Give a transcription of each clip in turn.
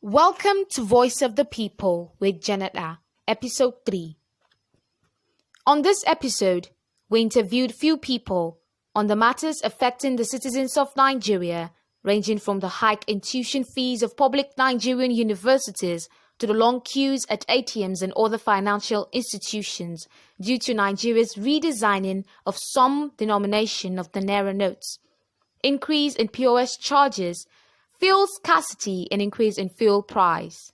Welcome to Voice of the People with Janada, Episode 3. On this episode, we interviewed few people on the matters affecting the citizens of Nigeria, ranging from the hike in tuition fees of public Nigerian universities to the long queues at ATMs and other financial institutions due to Nigeria's redesigning of some denomination of the Naira notes, increase in POS charges, fuel scarcity, and increase in fuel price.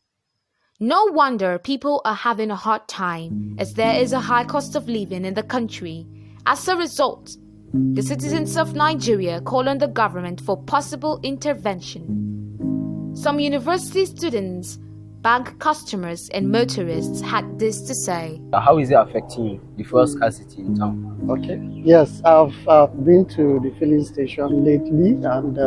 No wonder people are having a hard time as there is a high cost of living in the country. As a result, the citizens of Nigeria call on the government for possible intervention. Some university students, bank customers, and motorists had this to say. How is it affecting you, the fuel scarcity in town? Okay. Yes, I've been to the filling station lately, and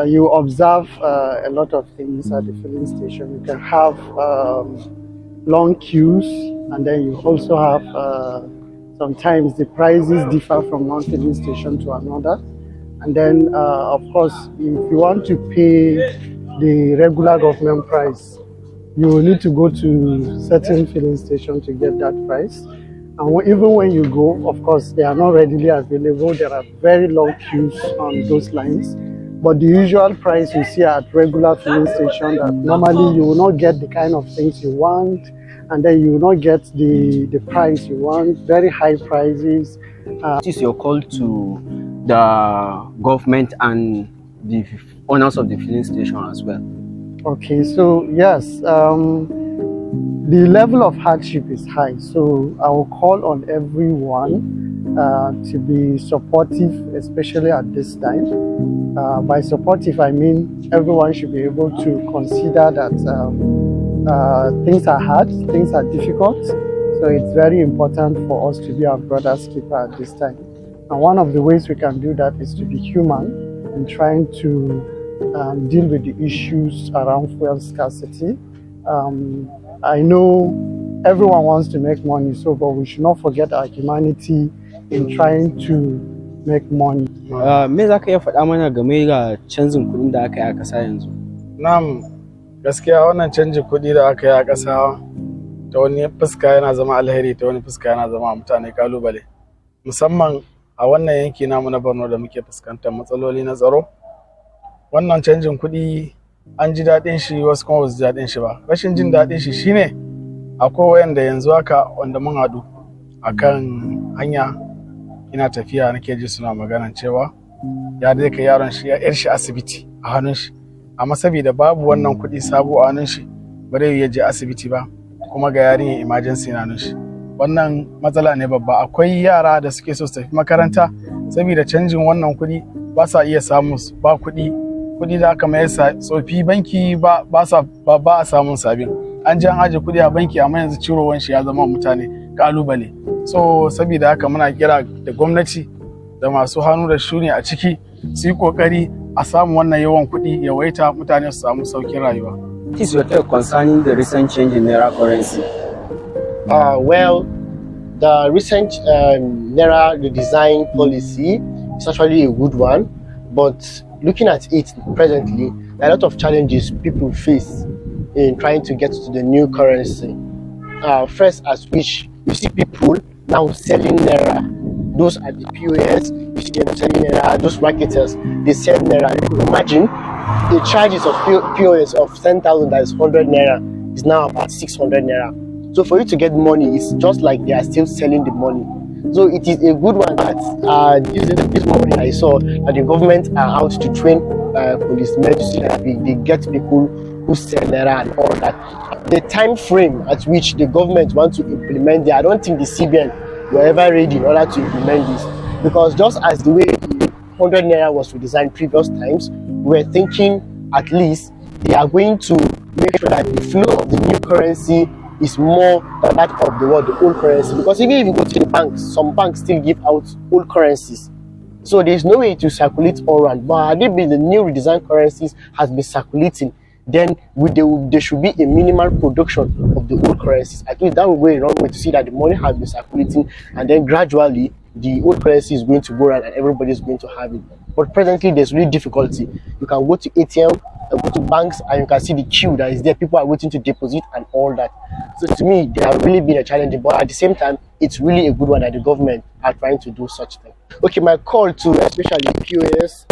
you observe a lot of things at the filling station. You can have long queues, and then you also have sometimes the prices differ from one filling station to another. And then, of course, if you want to pay the regular government price, you will need to go to certain filling station to get that price. And even when you go, of course, they are not readily available. There are very long queues on those lines. But the usual price you see at regular filling station, that normally you will not get the kind of things you want, and then you will not get the price you want, very high prices. What is your call to the government and the owners of the filling station as well? Okay, so yes, the level of hardship is high. So I will call on everyone to be supportive, especially at this time. By supportive, I mean everyone should be able to consider that things are hard, things are difficult. So it's very important for us to be our brother's keeper at this time. And one of the ways we can do that is to be human and trying to deal with the issues around fuel scarcity. I know everyone wants to make money, but we should not forget our humanity in trying to make money. Me za ka iya faɗa mana game da canjin kuɗin da aka yi a ƙasa yanzu? Na'am, gaskiya wannan canjin kuɗi da aka yi a ƙasa ta wani fuska yana zama alheri, ta wani fuska yana zama mutane kalubale. Musamman a wannan yanki namu na Borno da muke fuskantar matsaloli na tsaro. Wannan canjin kuɗi an ji daɗin shi, wasu kuma ba su ji daɗin shi ba. Rashin jin daɗin shi shine akwai wayanda yanzu haka wanda mun haɗu akan hanya ina tafiya nake ji suna magana cewa ya dai kai yaron shi yar shi asibiti a hannun shi, amma saboda babu wannan kuɗi sabo a hannun shi ba zai iya je asibiti ba, kuma ga yarinyar emergency na hannun shi. Wannan matsala ne babba. Akwai yara da suke so su tafi makaranta saboda canjin wannan kuɗi ba sa iya samu, ba kuɗi da aka mayar tsofi banki ba a samun sabin. An ji an aje kuɗi a banki, amma yanzu cirowan shi ya zama mutane kalubale. So saboda haka muna kira da gwamnati da masu hannu da shuni a ciki su yi kokari a samu wannan yawan kuɗi yawaita, mutane su samu saukin rayuwa. What is your take concerning the recent change in Naira currency? Well, the recent Naira redesign policy is actually a good one, but looking at it presently, there are a lot of challenges people face in trying to get to the new currency. First, as which you see people now selling Naira. Those at the POS, you see them selling Naira. Those marketers, they sell Naira. Imagine the charges of POS of 10,000, that is 100 Naira, is now about 600 Naira. So for you to get money, it's just like they are still selling the money. So it is a good one that this morning I saw that the government are out to train policemen to see that they get people who sell Naira and all that. The time frame at which the government wants to implement I don't think the CBN were ever ready in order to implement this, because just as the way 100 Naira was redesigned previous times, we were thinking at least they are going to make sure that the flow of the new currency is more than that of the old currency. Because even if you go to the banks, some banks still give out old currencies. So there's no way to circulate all around. But the new redesigned currencies has been circulating, then there should be a minimal production of the old currencies. At least that will go a long way to see that the money has been circulating, and then gradually the old currency is going to go around and everybody is going to have it. But presently, there's really difficulty. You can go to ATM, and go to banks, and you can see the queue that is there. People are waiting to deposit and all that. So to me, they have really been a challenge. But at the same time, it's really a good one that the government are trying to do such thing. Okay, my call to especially POS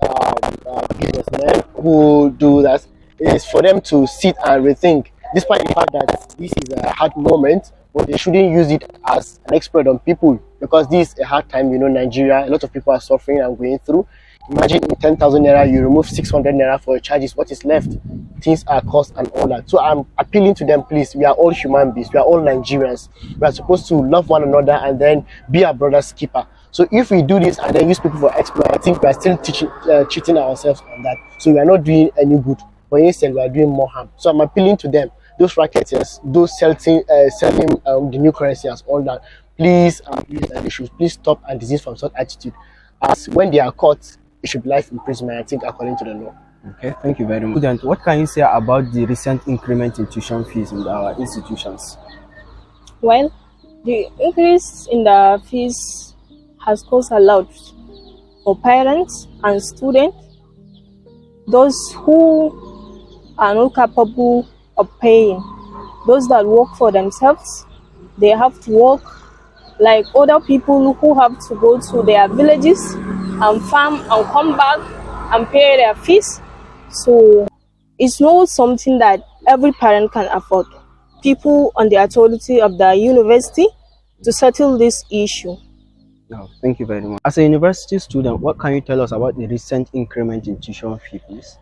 businessmen who do that is for them to sit and rethink, despite the fact that this is a hard moment, but they shouldn't use it as an exploit on people, because this is a hard time. Nigeria, a lot of people are suffering and going through. Imagine in 10,000 naira, you remove 600 naira for charges. What is left? Things are cost and all that. So I'm appealing to them, please. We are all human beings. We are all Nigerians. We are supposed to love one another and then be our brother's keeper. So if we do this and then use people for exploit, I think we are still cheating ourselves on that. So we are not doing any good, but instead we are doing more harm. So I'm appealing to them, those racketeers, those selling the new currency as all that. Please, they should please stop and desist from such attitude. As when they are caught, it should be life imprisonment, I think, according to the law. Okay, thank you very much. Student, what can you say about the recent increment in tuition fees in our institutions? Well, the increase in the fees has caused a lot for parents and students. Those who are not capable of paying, those that work for themselves, they have to work like other people who have to go to their villages and farm and come back and pay their fees. So it's not something that every parent can afford. People on the authority of the university to settle this issue. No, thank you very much. As a university student, what can you tell us about the recent increment in tuition fee, please?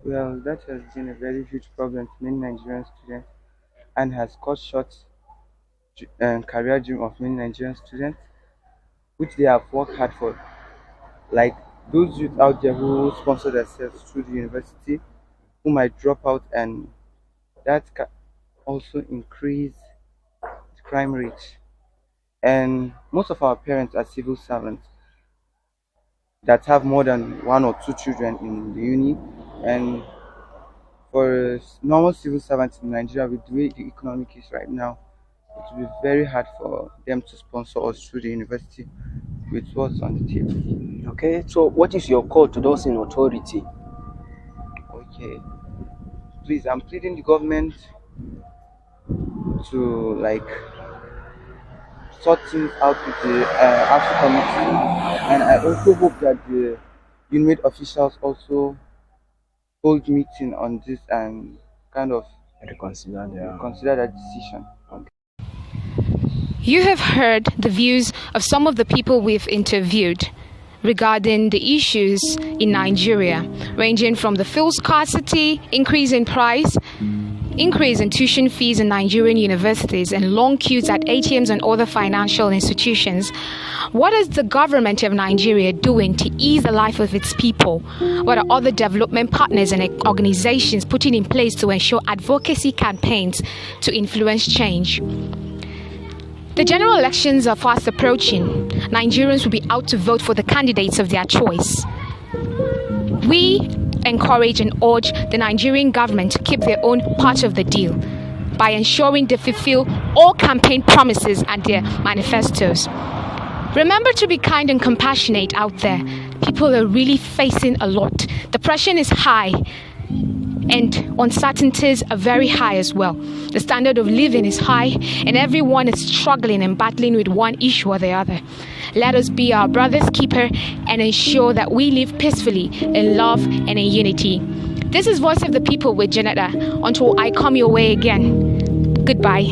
Well, that has been a very huge problem to many Nigerian students and has cut short career dream of many Nigerian students, which they have worked hard for. Like those youth out there who sponsor themselves through the university, who might drop out, and that can also increase the crime rate. And most of our parents are civil servants that have more than one or two children in the uni, and for normal civil servants in Nigeria, with the way the economic is right now, it will be very hard for them to sponsor us through the university with what's on the table. Okay, so what is your call to those in authority? Okay, please, I'm pleading the government to sort things out with the ASU committee, and I also hope that the UNIMED officials also hold meeting on this and kind of consider that decision. You have heard the views of some of the people we've interviewed regarding the issues in Nigeria, ranging from the fuel scarcity, increase in price, increase in tuition fees in Nigerian universities, and long queues at ATMs and other financial institutions. What is the government of Nigeria doing to ease the life of its people? What are other development partners and organizations putting in place to ensure advocacy campaigns to influence change? The general elections are fast approaching. Nigerians will be out to vote for the candidates of their choice. We encourage and urge the Nigerian government to keep their own part of the deal by ensuring they fulfill all campaign promises and their manifestos. Remember to be kind and compassionate out there. People are really facing a lot. The pressure is high and uncertainties are very high as well. The standard of living is high and everyone is struggling and battling with one issue or the other. Let us be our brother's keeper and ensure that we live peacefully in love and in unity. This is Voice of the People with Janada. Until I come your way again. Goodbye.